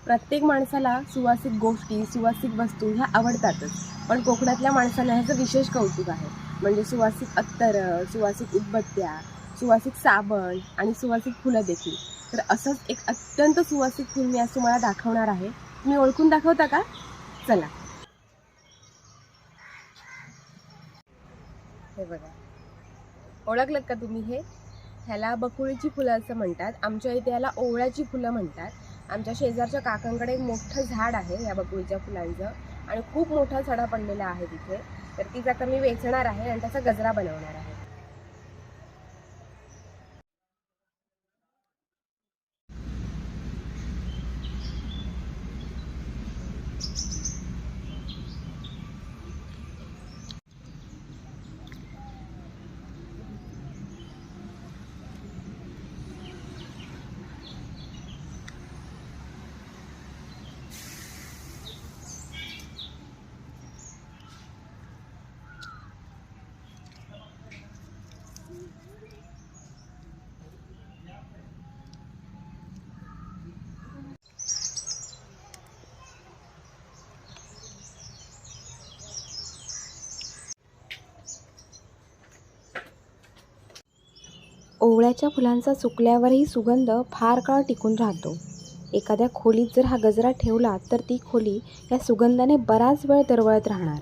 प्रत्येक माणसाला सुवासिक गोष्टी, सुवासिक वस्तू ह्या आवडतातच. पण कोकणातल्या माणसाला ह्याचं विशेष कौतुक आहे. म्हणजे सुवासिक अत्तरं, सुवासिक उदबत्त्या, सुवासिक साबण आणि सुवासिक फुलं देखील. तर असंच एक अत्यंत सुवासिक फूल मी आज तुम्हाला दाखवणार आहे. तुम्ही ओळखून दाखवता का? चला. हे बघा. ओळखलं का तुम्ही हे? ह्याला बकुळीची फुलं असं म्हणतात. आमच्या इथे याला ओवळ्याची फुलं म्हणतात. आमच्या शेजारच्या काकांकडे एक मोठं झाड आहे या बकुळीच्या फुलांचं आणि खूप मोठा सडा पडलेला आहे तिथे. तर तीच आता मी वेचणार आहे आणि त्याचा गजरा बनवणार आहे. ओवळ्याच्या फुलांचा सुकल्यावरही सुगंध फार काळ टिकून राहतो. एखाद्या खोलीत जर हा गजरा ठेवला तर ती खोली या सुगंधाने बराच वेळ दरवळत राहणार.